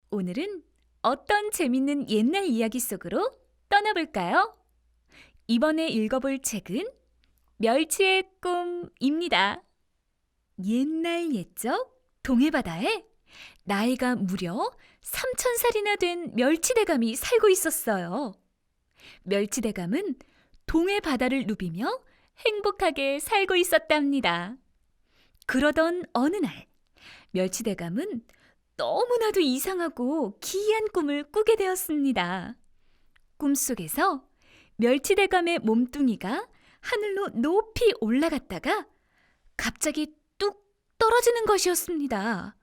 오늘은 어떤 재밌는 옛날 이야기 속으로 떠나볼까요? 이번에 읽어볼 책은 멸치의 꿈입니다. 옛날 옛적 동해바다에 나이가 무려 3,000살이나 된 멸치대감이 살고 있었어요. 멸치대감은 동해바다를 누비며 행복하게 살고 있었답니다. 그러던 어느 날, 멸치대감은 너무나도 이상하고 기이한 꿈을 꾸게 되었습니다. 꿈속에서 멸치대감의 몸뚱이가 하늘로 높이 올라갔다가 갑자기 뚝 떨어지는 것이었습니다.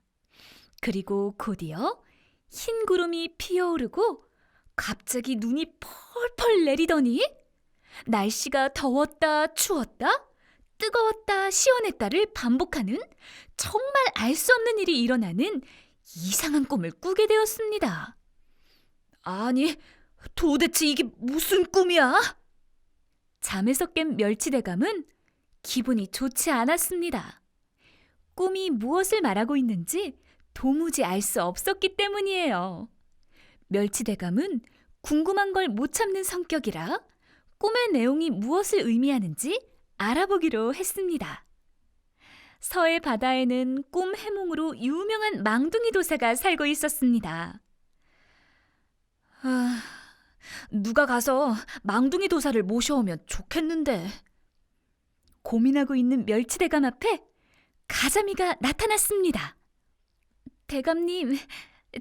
그리고 곧이어 흰 구름이 피어오르고 갑자기 눈이 펄펄 내리더니 날씨가 더웠다 추웠다 뜨거웠다 시원했다를 반복하는 정말 알 수 없는 일이 일어나는 이상한 꿈을 꾸게 되었습니다. 아니, 도대체 이게 무슨 꿈이야? 잠에서 깬 멸치대감은 기분이 좋지 않았습니다. 꿈이 무엇을 말하고 있는지 도무지 알 수 없었기 때문이에요. 멸치대감은 궁금한 걸 못 참는 성격이라 꿈의 내용이 무엇을 의미하는지 알아보기로 했습니다. 서해 바다에는 꿈 해몽으로 유명한 망둥이 도사가 살고 있었습니다. 누가 가서 망둥이 도사를 모셔오면 좋겠는데. 고민하고 있는 멸치대감 앞에 가자미가 나타났습니다. 대감님,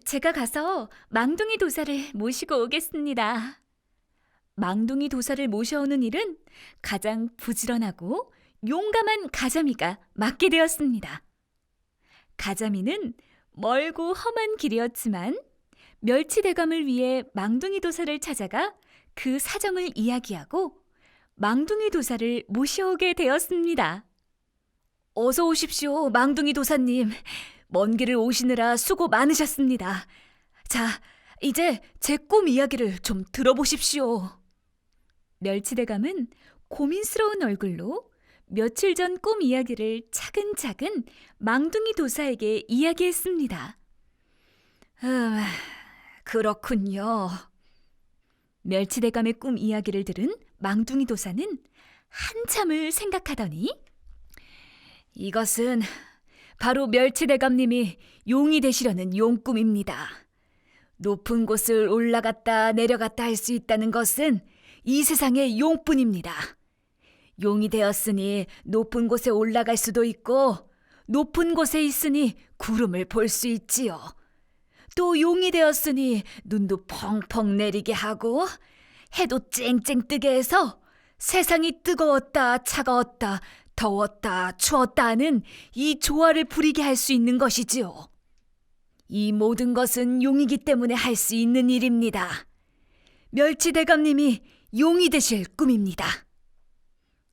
제가 가서 망둥이 도사를 모시고 오겠습니다. 망둥이 도사를 모셔오는 일은 가장 부지런하고 용감한 가자미가 맡게 되었습니다. 가자미는 멀고 험한 길이었지만 멸치대감을 위해 망둥이 도사를 찾아가 그 사정을 이야기하고 망둥이 도사를 모셔오게 되었습니다. 어서 오십시오, 망둥이 도사님. 먼 길을 오시느라 수고 많으셨습니다. 자, 이제 제 꿈 이야기를 좀 들어보십시오. 멸치대감은 고민스러운 얼굴로 며칠 전 꿈 이야기를 차근차근 망둥이 도사에게 이야기했습니다. 그렇군요. 멸치대감의 꿈 이야기를 들은 망둥이 도사는 한참을 생각하더니 이것은 바로 멸치대감님이 용이 되시려는 용꿈입니다. 높은 곳을 올라갔다 내려갔다 할 수 있다는 것은 이 세상의 용뿐입니다. 용이 되었으니 높은 곳에 올라갈 수도 있고 높은 곳에 있으니 구름을 볼 수 있지요. 또 용이 되었으니 눈도 펑펑 내리게 하고 해도 쨍쨍 뜨게 해서 세상이 뜨거웠다 차가웠다 더웠다 추웠다 하는 이 조화를 부리게 할 수 있는 것이지요. 이 모든 것은 용이기 때문에 할 수 있는 일입니다. 멸치대감님이 용이 되실 꿈입니다.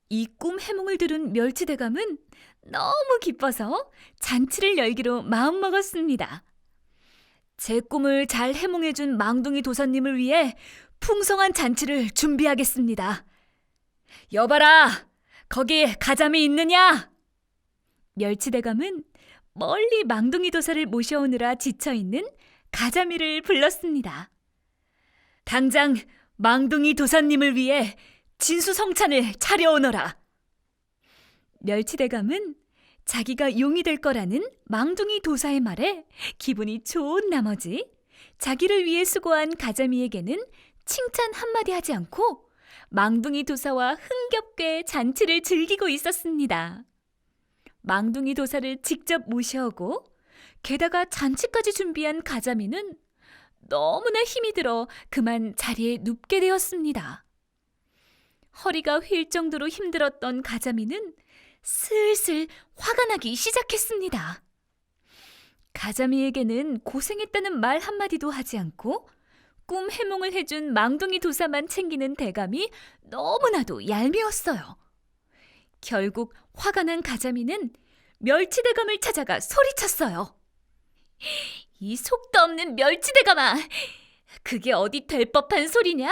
이 꿈 해몽을 들은 멸치대감은 너무 기뻐서 잔치를 열기로 마음먹었습니다. 제 꿈을 잘 해몽해준 망둥이 도사님을 위해 풍성한 잔치를 준비하겠습니다. 여봐라! 거기 가자미 있느냐? 멸치대감은 멀리 망둥이 도사를 모셔오느라 지쳐있는 가자미를 불렀습니다. 당장 망둥이 도사님을 위해 진수성찬을 차려오너라. 멸치대감은 자기가 용이 될 거라는 망둥이 도사의 말에 기분이 좋은 나머지 자기를 위해 수고한 가자미에게는 칭찬 한마디 하지 않고 망둥이 도사와 흥겹게 잔치를 즐기고 있었습니다. 망둥이 도사를 직접 모셔오고 게다가 잔치까지 준비한 가자미는 너무나 힘이 들어 그만 자리에 눕게 되었습니다. 허리가 휠 정도로 힘들었던 가자미는 슬슬 화가 나기 시작했습니다. 가자미에게는 고생했다는 말 한마디도 하지 않고 꿈 해몽을 해준 망둥이 도사만 챙기는 대감이 너무나도 얄미웠어요. 결국 화가 난 가자미는 멸치대감을 찾아가 소리쳤어요. 이 속도 없는 멸치대감아! 그게 어디 될 법한 소리냐?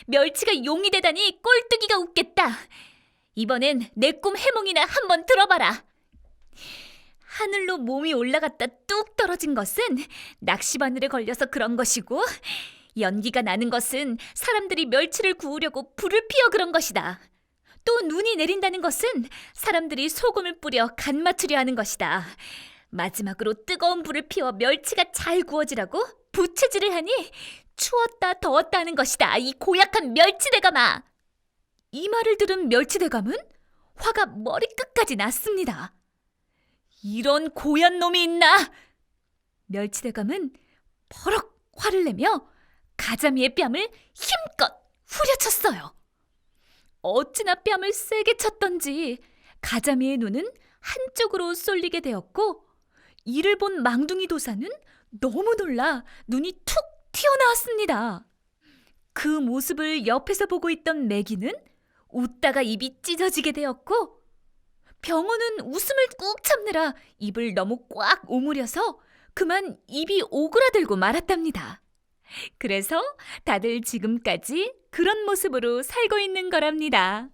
멸치가 용이 되다니 꼴뚜기가 웃겠다. 이번엔 내 꿈 해몽이나 한번 들어봐라. 하늘로 몸이 올라갔다 뚝 떨어진 것은 낚시바늘에 걸려서 그런 것이고, 연기가 나는 것은 사람들이 멸치를 구우려고 불을 피워 그런 것이다. 또 눈이 내린다는 것은 사람들이 소금을 뿌려 간 맞추려 하는 것이다. 마지막으로 뜨거운 불을 피워 멸치가 잘 구워지라고 부채질을 하니 추웠다 더웠다 하는 것이다. 이 고약한 멸치대감아! 이 말을 들은 멸치대감은 화가 머리끝까지 났습니다. 이런 고얀 놈이 있나? 멸치대감은 버럭 화를 내며 가자미의 뺨을 힘껏 후려쳤어요. 어찌나 뺨을 세게 쳤던지 가자미의 눈은 한쪽으로 쏠리게 되었고, 이를 본 망둥이 도사는 너무 놀라 눈이 툭 튀어나왔습니다. 그 모습을 옆에서 보고 있던 매기는 웃다가 입이 찢어지게 되었고, 병호는 웃음을 꾹 참느라 입을 너무 꽉 오므려서 그만 입이 오그라들고 말았답니다. 그래서 다들 지금까지 그런 모습으로 살고 있는 거랍니다.